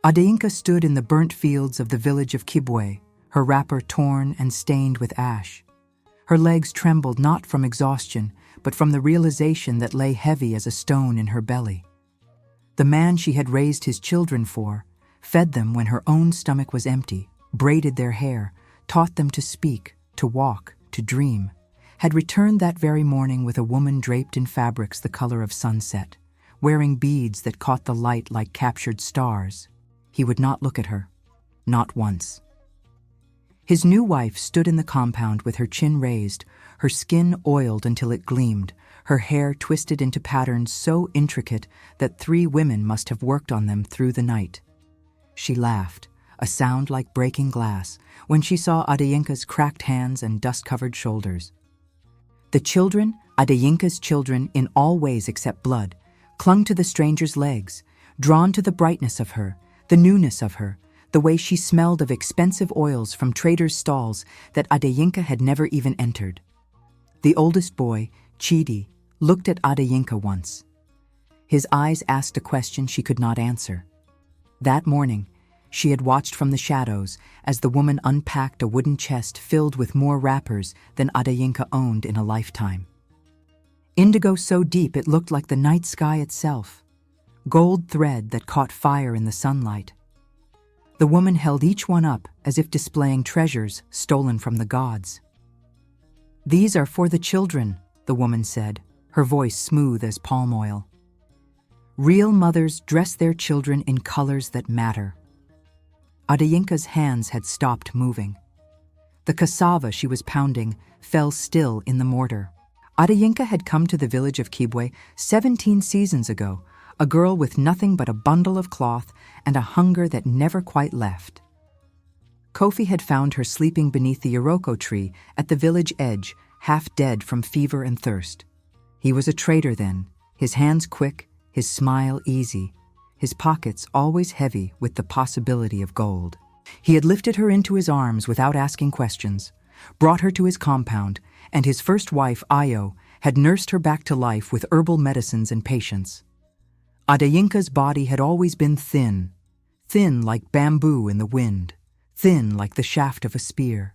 Adeyinka stood in the burnt fields of the village of Kibwe, her wrapper torn and stained with ash. Her legs trembled not from exhaustion, but from the realization that lay heavy as a stone in her belly. The man she had raised his children for, fed them when her own stomach was empty, braided their hair, taught them to speak, to walk, to dream, had returned that very morning with a woman draped in fabrics the color of sunset, wearing beads that caught the light like captured stars. He would not look at her, not once. His new wife stood in the compound with her chin raised, her skin oiled until it gleamed, her hair twisted into patterns so intricate that 3 women must have worked on them through the night. She laughed, a sound like breaking glass, when she saw Adeyinka's cracked hands and dust-covered shoulders. The children, Adeyinka's children in all ways except blood, clung to the stranger's legs, drawn to the brightness of her, the newness of her, the way she smelled of expensive oils from traders' stalls that Adeyinka had never even entered. The oldest boy, Chidi, looked at Adeyinka once. His eyes asked a question she could not answer. That morning, she had watched from the shadows as the woman unpacked a wooden chest filled with more wrappers than Adeyinka owned in a lifetime. Indigo so deep it looked like the night sky itself, gold thread that caught fire in the sunlight. The woman held each one up as if displaying treasures stolen from the gods. "These are for the children," the woman said, her voice smooth as palm oil. "Real mothers dress their children in colors that matter." Adeyinka's hands had stopped moving. The cassava she was pounding fell still in the mortar. Adeyinka had come to the village of Kibwe 17 seasons ago, a girl with nothing but a bundle of cloth and a hunger that never quite left. Kofi had found her sleeping beneath the Iroko tree at the village edge, half dead from fever and thirst. He was a trader then, his hands quick, his smile easy, his pockets always heavy with the possibility of gold. He had lifted her into his arms without asking questions, brought her to his compound, and his first wife, Ayo, had nursed her back to life with herbal medicines and patience. Adeyinka's body had always been thin, thin like bamboo in the wind, thin like the shaft of a spear.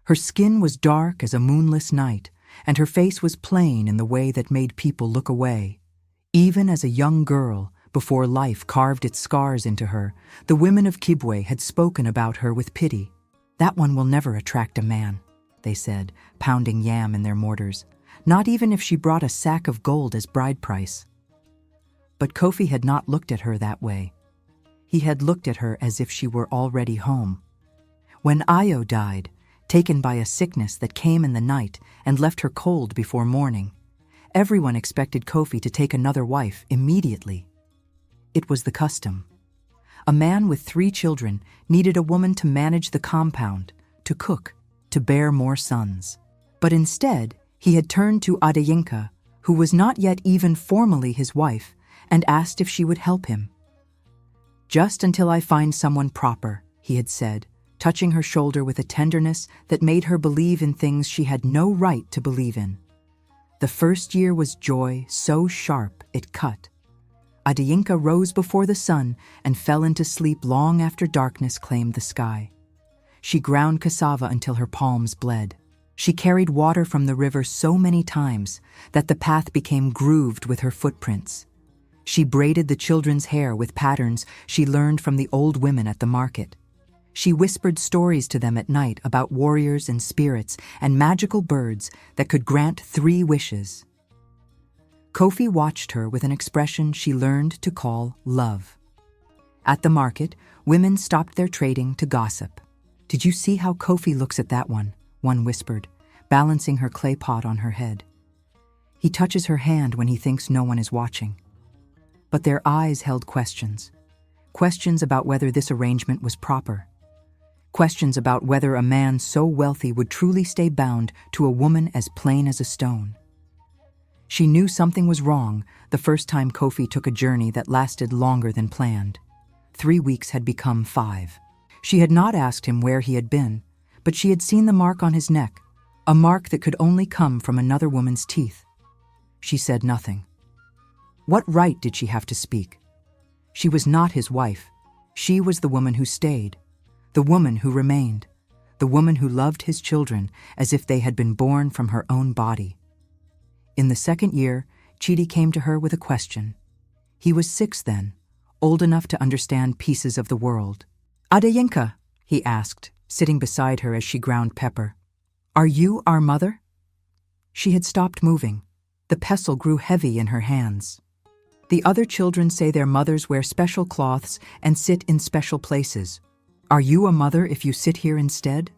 Her skin was dark as a moonless night, and her face was plain in the way that made people look away. Even as a young girl, before life carved its scars into her, the women of Kibwe had spoken about her with pity. "That one will never attract a man," they said, pounding yam in their mortars, "not even if she brought a sack of gold as bride price." But Kofi had not looked at her that way. He had looked at her as if she were already home. When Ayo died, taken by a sickness that came in the night and left her cold before morning, everyone expected Kofi to take another wife immediately. It was the custom. A man with 3 children needed a woman to manage the compound, to cook, to bear more sons. But instead, he had turned to Adeyinka, who was not yet even formally his wife, and asked if she would help him. "Just until I find someone proper," he had said, touching her shoulder with a tenderness that made her believe in things she had no right to believe in. The first year was joy so sharp it cut. Adeyinka rose before the sun and fell into sleep long after darkness claimed the sky. She ground cassava until her palms bled. She carried water from the river so many times that the path became grooved with her footprints. She braided the children's hair with patterns she learned from the old women at the market. She whispered stories to them at night about warriors and spirits and magical birds that could grant 3 wishes. Kofi watched her with an expression she learned to call love. At the market, women stopped their trading to gossip. "Did you see how Kofi looks at that one?" one whispered, balancing her clay pot on her head. "He touches her hand when he thinks no one is watching." But their eyes held questions. Questions about whether this arrangement was proper. Questions about whether a man so wealthy would truly stay bound to a woman as plain as a stone. She knew something was wrong the first time Kofi took a journey that lasted longer than planned. 3 weeks had become 5. She had not asked him where he had been, but she had seen the mark on his neck, a mark that could only come from another woman's teeth. She said nothing. What right did she have to speak? She was not his wife. She was the woman who stayed, the woman who remained, the woman who loved his children as if they had been born from her own body. In the second year, Chidi came to her with a question. He was 6 then, old enough to understand pieces of the world. "Adeyinka," he asked, sitting beside her as she ground pepper, "are you our mother?" She had stopped moving. The pestle grew heavy in her hands. "The other children say their mothers wear special cloths and sit in special places. Are you a mother if you sit here instead?"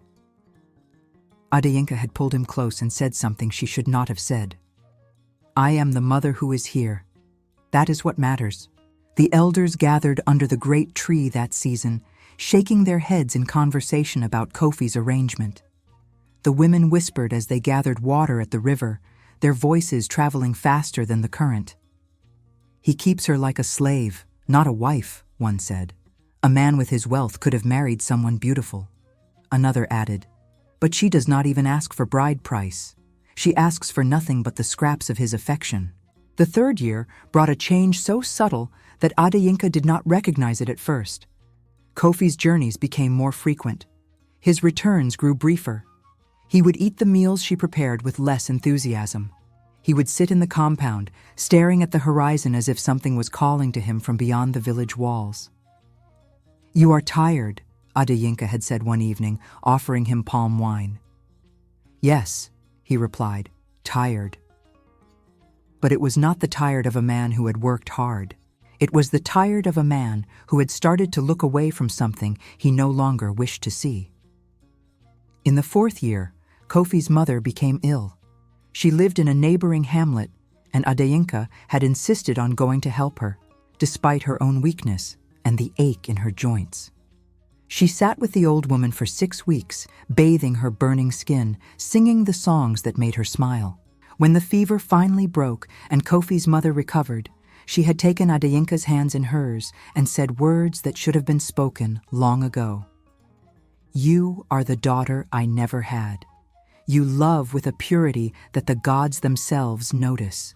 Adeyinka had pulled him close and said something she should not have said. "I am the mother who is here. That is what matters." The elders gathered under the great tree that season, shaking their heads in conversation about Kofi's arrangement. The women whispered as they gathered water at the river, their voices traveling faster than the current. "He keeps her like a slave, not a wife," one said. "A man with his wealth could have married someone beautiful." Another added, "But she does not even ask for bride price. She asks for nothing but the scraps of his affection." The third year brought a change so subtle that Adeyinka did not recognize it at first. Kofi's journeys became more frequent. His returns grew briefer. He would eat the meals she prepared with less enthusiasm. He would sit in the compound, staring at the horizon as if something was calling to him from beyond the village walls. "You are tired," Adeyinka had said one evening, offering him palm wine. "Yes," he replied, "tired." But it was not the tired of a man who had worked hard. It was the tired of a man who had started to look away from something he no longer wished to see. In the fourth year, Kofi's mother became ill. She lived in a neighboring hamlet, and Adeyinka had insisted on going to help her, despite her own weakness and the ache in her joints. She sat with the old woman for 6 weeks, bathing her burning skin, singing the songs that made her smile. When the fever finally broke and Kofi's mother recovered, she had taken Adeyinka's hands in hers and said words that should have been spoken long ago. "You are the daughter I never had. You love with a purity that the gods themselves notice."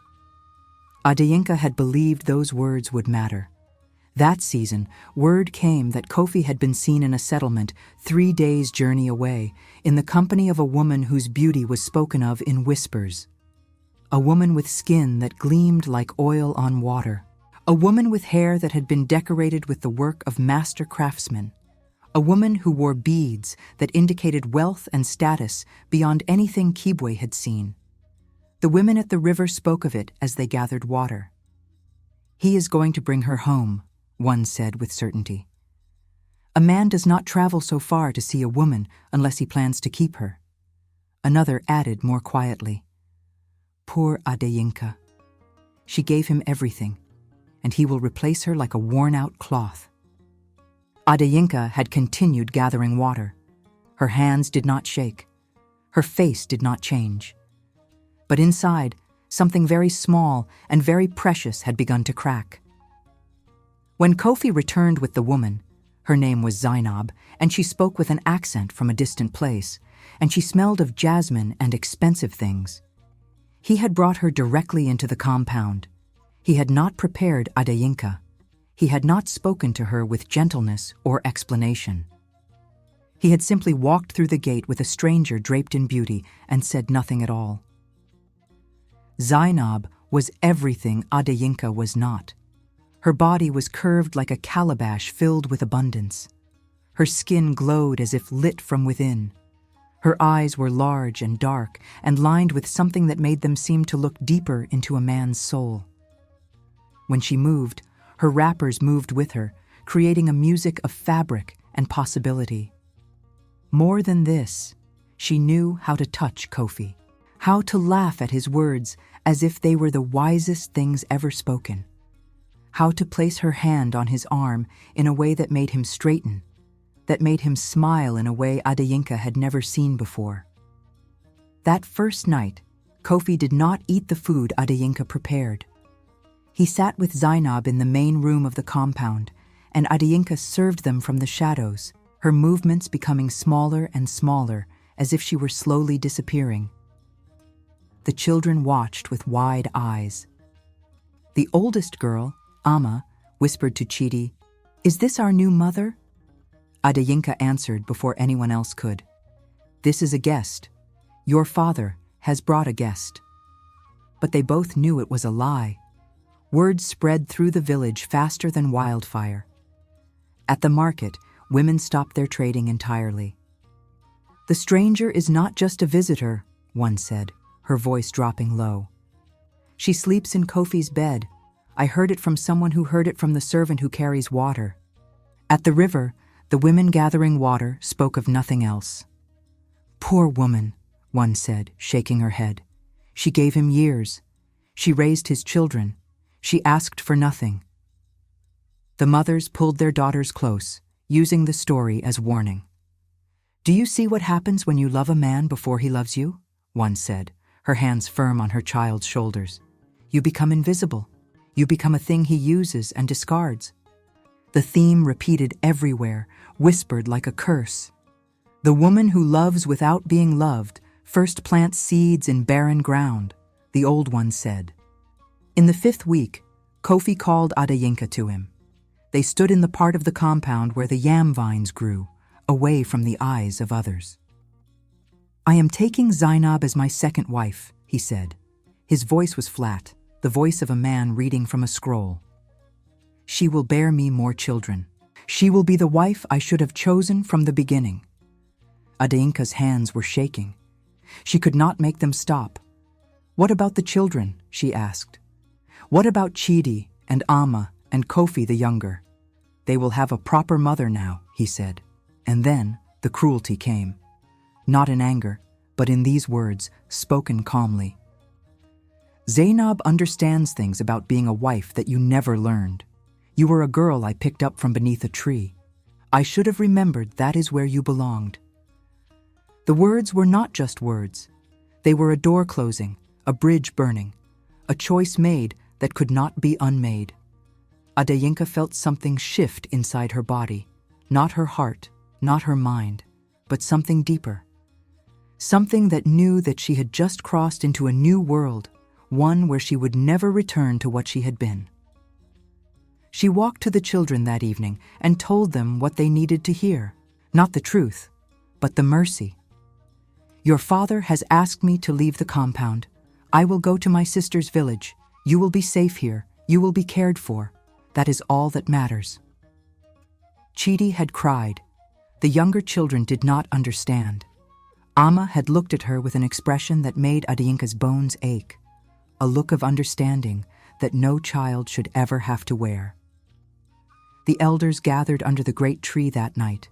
Adeyinka had believed those words would matter. That season, word came that Kofi had been seen in a settlement 3 days' journey away, in the company of a woman whose beauty was spoken of in whispers. A woman with skin that gleamed like oil on water. A woman with hair that had been decorated with the work of master craftsmen. A woman who wore beads that indicated wealth and status beyond anything Kibwe had seen. The women at the river spoke of it as they gathered water. "He is going to bring her home," one said with certainty. "A man does not travel so far to see a woman unless he plans to keep her." Another added more quietly, "Poor Adeyinka. She gave him everything, and he will replace her like a worn-out cloth." Adeyinka had continued gathering water. Her hands did not shake. Her face did not change. But inside, something very small and very precious had begun to crack. When Kofi returned with the woman, her name was Zainab, and she spoke with an accent from a distant place, and she smelled of jasmine and expensive things. He had brought her directly into the compound. He had not prepared Adeyinka. He had not spoken to her with gentleness or explanation. He had simply walked through the gate with a stranger draped in beauty and said nothing at all. Zainab was everything Adeyinka was not. Her body was curved like a calabash filled with abundance. Her skin glowed as if lit from within. Her eyes were large and dark and lined with something that made them seem to look deeper into a man's soul. When she moved, her wrappers moved with her, creating a music of fabric and possibility. More than this, she knew how to touch Kofi, how to laugh at his words as if they were the wisest things ever spoken, how to place her hand on his arm in a way that made him straighten, that made him smile in a way Adeyinka had never seen before. That first night, Kofi did not eat the food Adeyinka prepared. He sat with Zainab in the main room of the compound, and Adeyinka served them from the shadows, her movements becoming smaller and smaller, as if she were slowly disappearing. The children watched with wide eyes. The oldest girl, Amma, whispered to Chidi, "Is this our new mother?" Adeyinka answered before anyone else could. "This is a guest. Your father has brought a guest." But they both knew it was a lie. Word spread through the village faster than wildfire. At the market, women stopped their trading entirely. "The stranger is not just a visitor," one said, her voice dropping low. "She sleeps in Kofi's bed. I heard it from someone who heard it from the servant who carries water." At the river, the women gathering water spoke of nothing else. "Poor woman," one said, shaking her head. "She gave him years. She raised his children. She asked for nothing." The mothers pulled their daughters close, using the story as warning. "Do you see what happens when you love a man before he loves you?" one said, her hands firm on her child's shoulders. "You become invisible. You become a thing he uses and discards." The theme repeated everywhere, whispered like a curse. "The woman who loves without being loved first plants seeds in barren ground," the old one said. In the 5th week, Kofi called Adeyinka to him. They stood in the part of the compound where the yam vines grew, away from the eyes of others. "I am taking Zainab as my second wife," he said. His voice was flat, the voice of a man reading from a scroll. "She will bear me more children. She will be the wife I should have chosen from the beginning." Adeyinka's hands were shaking. She could not make them stop. "What about the children?" she asked. "What about Chidi and Amma and Kofi the younger?" "They will have a proper mother now," he said. And then the cruelty came. Not in anger, but in these words, spoken calmly. "Zainab understands things about being a wife that you never learned. You were a girl I picked up from beneath a tree. I should have remembered that is where you belonged." The words were not just words. They were a door closing, a bridge burning, a choice made that could not be unmade. Adeyinka felt something shift inside her body, not her heart, not her mind, but something deeper. Something that knew that she had just crossed into a new world, one where she would never return to what she had been. She walked to the children that evening and told them what they needed to hear, not the truth, but the mercy. "Your father has asked me to leave the compound. I will go to my sister's village. You will be safe here. You will be cared for. That is all that matters." Chidi had cried. The younger children did not understand. Amma had looked at her with an expression that made Adeyinka's bones ache, a look of understanding that no child should ever have to wear. The elders gathered under the great tree that night,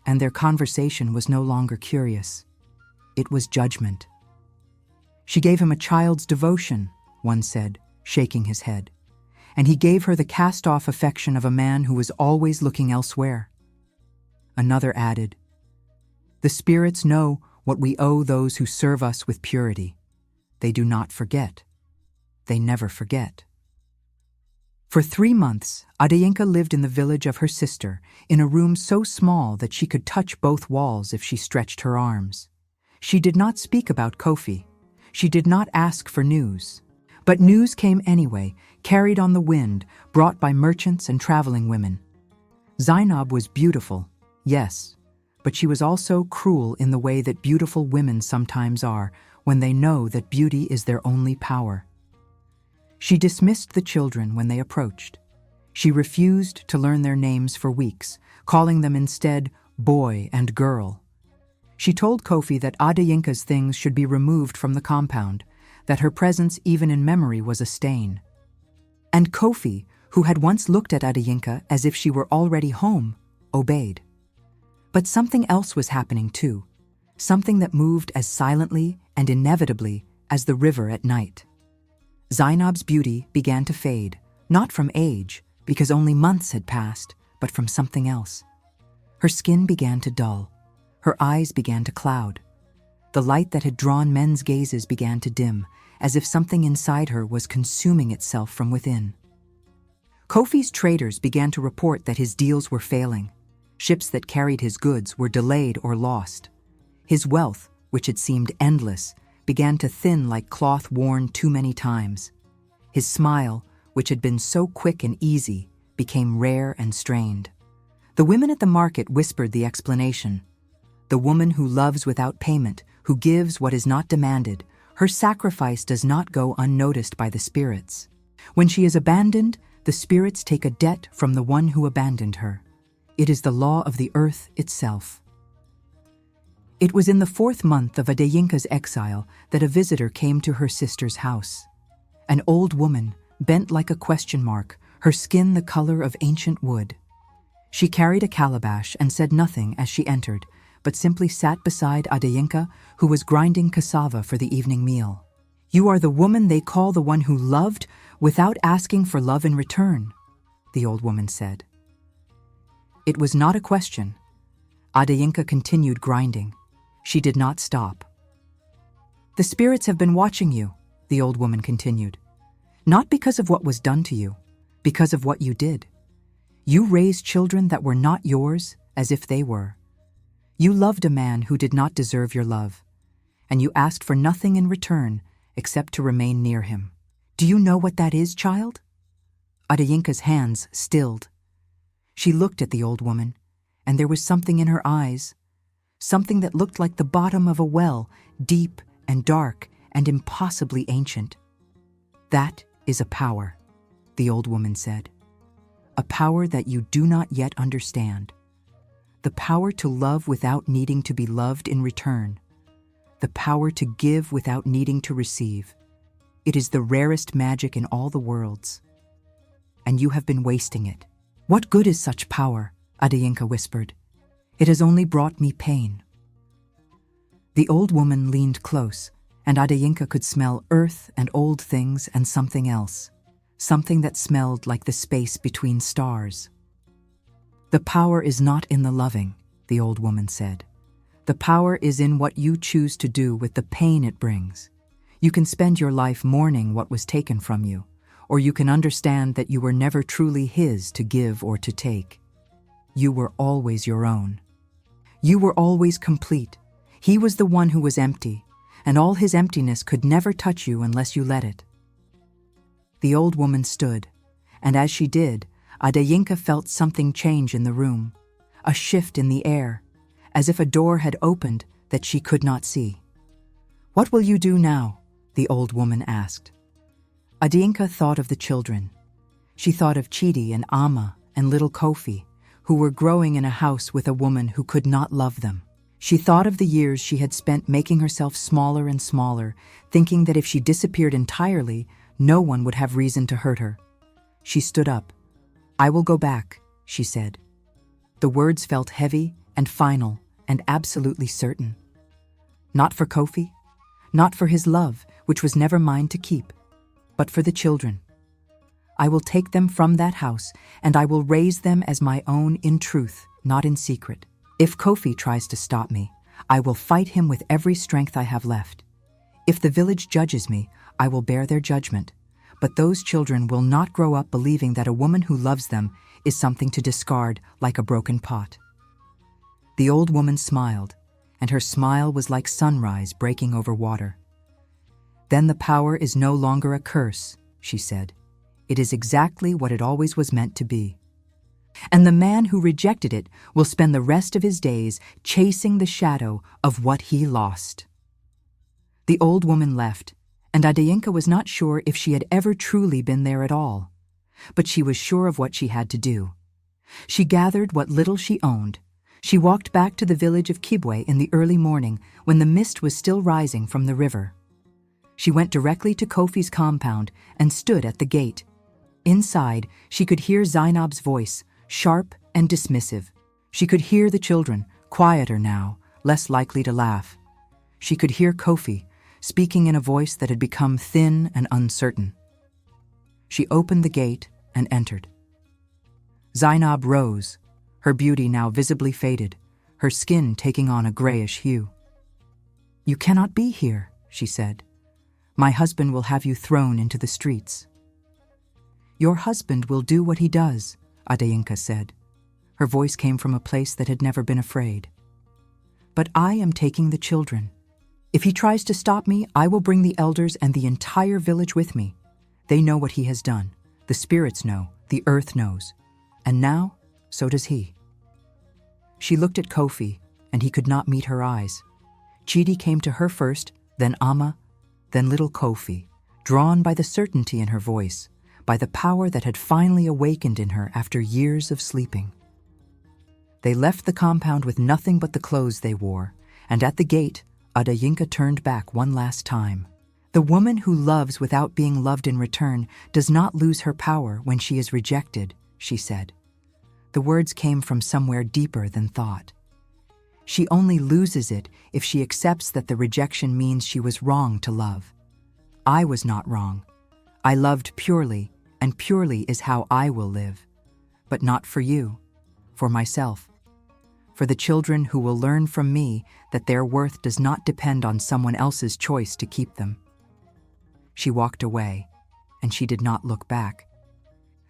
and their conversation was no longer curious. It was judgment. "She gave him a child's devotion," one said, shaking his head, "and he gave her the cast-off affection of a man who was always looking elsewhere." Another added, "The spirits know what we owe those who serve us with purity. They do not forget. They never forget." For 3 months, Adeyinka lived in the village of her sister, in a room so small that she could touch both walls if she stretched her arms. She did not speak about Kofi. She did not ask for news. But news came anyway, carried on the wind, brought by merchants and traveling women. Zainab was beautiful, yes, but she was also cruel in the way that beautiful women sometimes are when they know that beauty is their only power. She dismissed the children when they approached. She refused to learn their names for weeks, calling them instead boy and girl. She told Kofi that Adeyinka's things should be removed from the compound, that her presence even in memory was a stain. And Kofi, who had once looked at Adeyinka as if she were already home, obeyed. But something else was happening too, something that moved as silently and inevitably as the river at night. Zainab's beauty began to fade, not from age, because only months had passed, but from something else. Her skin began to dull. Her eyes began to cloud. The light that had drawn men's gazes began to dim, as if something inside her was consuming itself from within. Kofi's traders began to report that his deals were failing. Ships that carried his goods were delayed or lost. His wealth, which had seemed endless, began to thin like cloth worn too many times. His smile, which had been so quick and easy, became rare and strained. The women at the market whispered the explanation. The woman who loves without payment, who gives what is not demanded, her sacrifice does not go unnoticed by the spirits. When she is abandoned, the spirits take a debt from the one who abandoned her. It is the law of the earth itself. It was in the 4th month of Adeyinka's exile that a visitor came to her sister's house. An old woman, bent like a question mark, her skin the color of ancient wood. She carried a calabash and said nothing as she entered, but simply sat beside Adeyinka, who was grinding cassava for the evening meal. "You are the woman they call the one who loved without asking for love in return," the old woman said. It was not a question. Adeyinka continued grinding. She did not stop. "The spirits have been watching you," the old woman continued. "Not because of what was done to you, because of what you did. You raised children that were not yours as if they were. You loved a man who did not deserve your love, and you asked for nothing in return except to remain near him. Do you know what that is, child?" Adeyinka's hands stilled. She looked at the old woman, and there was something in her eyes, something that looked like the bottom of a well, deep and dark and impossibly ancient. "That is a power," the old woman said. "A power that you do not yet understand. The power to love without needing to be loved in return. The power to give without needing to receive. It is the rarest magic in all the worlds. And you have been wasting it." "What good is such power?" Adeyinka whispered. "It has only brought me pain." The old woman leaned close, and Adeyinka could smell earth and old things and something else, something that smelled like the space between stars. "The power is not in the loving," the old woman said. "The power is in what you choose to do with the pain it brings. You can spend your life mourning what was taken from you, or you can understand that you were never truly his to give or to take. You were always your own. You were always complete. He was the one who was empty, and all his emptiness could never touch you unless you let it." The old woman stood, and as she did, Adeyinka felt something change in the room, a shift in the air, as if a door had opened that she could not see. "What will you do now?" the old woman asked. Adeyinka thought of the children. She thought of Chidi and Amma and little Kofi, who were growing in a house with a woman who could not love them. She thought of the years she had spent making herself smaller and smaller, thinking that if she disappeared entirely, no one would have reason to hurt her. She stood up. "I will go back," she said. The words felt heavy and final and absolutely certain. Not for Kofi, not for his love, which was never mine to keep, but for the children. "I will take them from that house, and I will raise them as my own in truth, not in secret. If Kofi tries to stop me, I will fight him with every strength I have left. If the village judges me, I will bear their judgment. But those children will not grow up believing that a woman who loves them is something to discard like a broken pot." The old woman smiled, and her smile was like sunrise breaking over water. "Then the power is no longer a curse," she said. "It is exactly what it always was meant to be. And the man who rejected it will spend the rest of his days chasing the shadow of what he lost." The old woman left, and Adeyinka was not sure if she had ever truly been there at all. But she was sure of what she had to do. She gathered what little she owned. She walked back to the village of Kibwe in the early morning when the mist was still rising from the river. She went directly to Kofi's compound and stood at the gate. Inside, she could hear Zainab's voice, sharp and dismissive. She could hear the children, quieter now, less likely to laugh. She could hear Kofi, speaking in a voice that had become thin and uncertain. She opened the gate and entered. Zainab rose, her beauty now visibly faded, her skin taking on a grayish hue. "You cannot be here," she said. "My husband will have you thrown into the streets." "Your husband will do what he does," Adeyinka said. Her voice came from a place that had never been afraid. "But I am taking the children. If he tries to stop me, I will bring the elders and the entire village with me. They know what he has done. The spirits know. The earth knows. And now, so does he." She looked at Kofi, and he could not meet her eyes. Chidi came to her first, then Amma, then little Kofi, drawn by the certainty in her voice, by the power that had finally awakened in her after years of sleeping. They left the compound with nothing but the clothes they wore, and at the gate, Adayinka turned back one last time. The woman who loves without being loved in return does not lose her power when she is rejected, she said. The words came from somewhere deeper than thought. She only loses it if she accepts that the rejection means she was wrong to love. I was not wrong. I loved purely, and purely is how I will live. But not for you, for myself. For the children who will learn from me that their worth does not depend on someone else's choice to keep them. She walked away, and she did not look back.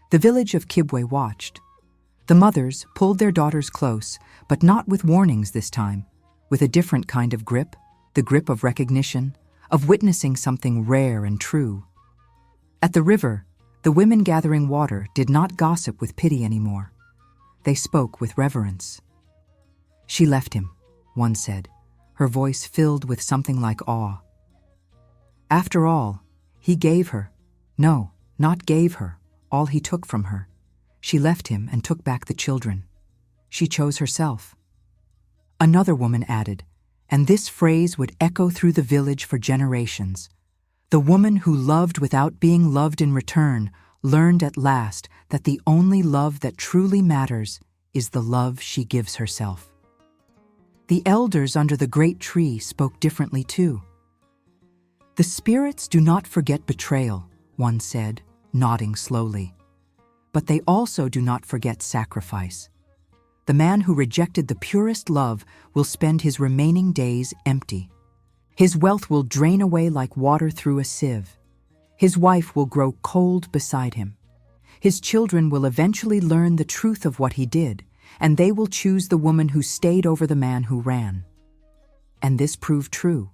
The village of Kibwe watched. The mothers pulled their daughters close, but not with warnings this time, with a different kind of grip, the grip of recognition, of witnessing something rare and true. At the river, the women gathering water did not gossip with pity anymore. They spoke with reverence. She left him, one said, her voice filled with something like awe. After all, he gave her, no, not gave her, all he took from her. She left him and took back the children. She chose herself. Another woman added, and this phrase would echo through the village for generations. The woman who loved without being loved in return learned at last that the only love that truly matters is the love she gives herself. The elders under the great tree spoke differently too. The spirits do not forget betrayal, one said, nodding slowly. But they also do not forget sacrifice. The man who rejected the purest love will spend his remaining days empty. His wealth will drain away like water through a sieve. His wife will grow cold beside him. His children will eventually learn the truth of what he did, and they will choose the woman who stayed over the man who ran. And this proved true.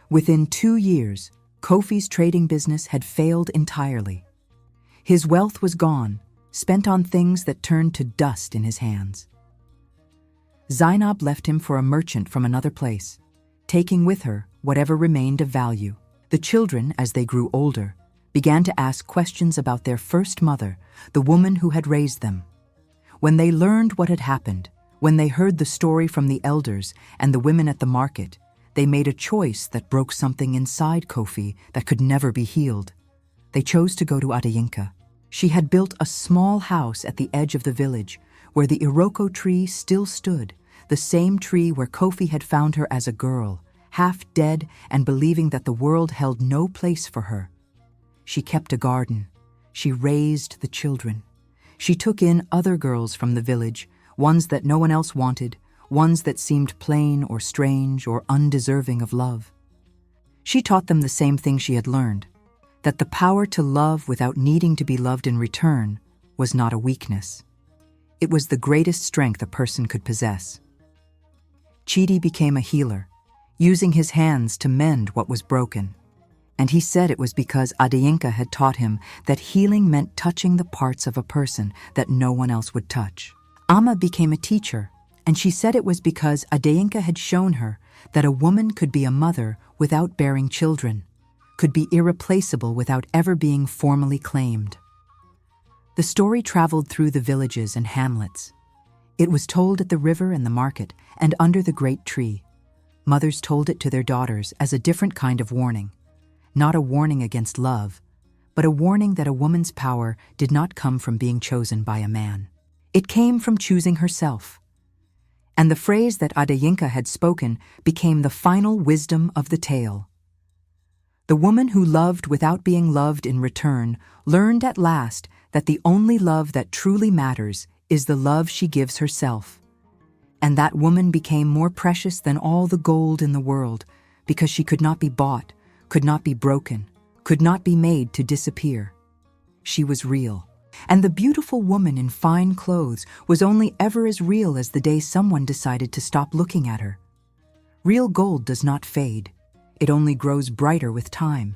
Within 2 years, Kofi's trading business had failed entirely. His wealth was gone, spent on things that turned to dust in his hands. Zainab left him for a merchant from another place, taking with her whatever remained of value. The children, as they grew older, began to ask questions about their first mother, the woman who had raised them. When they learned what had happened, when they heard the story from the elders and the women at the market, they made a choice that broke something inside Kofi that could never be healed. They chose to go to Adayinka. She had built a small house at the edge of the village, where the Iroko tree still stood, the same tree where Kofi had found her as a girl, half dead and believing that the world held no place for her. She kept a garden. She raised the children. She took in other girls from the village, ones that no one else wanted, ones that seemed plain or strange or undeserving of love. She taught them the same thing she had learned, that the power to love without needing to be loved in return was not a weakness. It was the greatest strength a person could possess. Chidi became a healer, using his hands to mend what was broken. And he said it was because Adayinka had taught him that healing meant touching the parts of a person that no one else would touch. Amma became a teacher, and she said it was because Adayinka had shown her that a woman could be a mother without bearing children, could be irreplaceable without ever being formally claimed. The story traveled through the villages and hamlets. It was told at the river and the market and under the great tree. Mothers told it to their daughters as a different kind of warning. Not a warning against love, but a warning that a woman's power did not come from being chosen by a man. It came from choosing herself. And the phrase that Adayinka had spoken became the final wisdom of the tale. The woman who loved without being loved in return learned at last that the only love that truly matters is the love she gives herself. And that woman became more precious than all the gold in the world because she could not be bought, could not be broken, could not be made to disappear. She was real. And the beautiful woman in fine clothes was only ever as real as the day someone decided to stop looking at her. Real gold does not fade. It only grows brighter with time.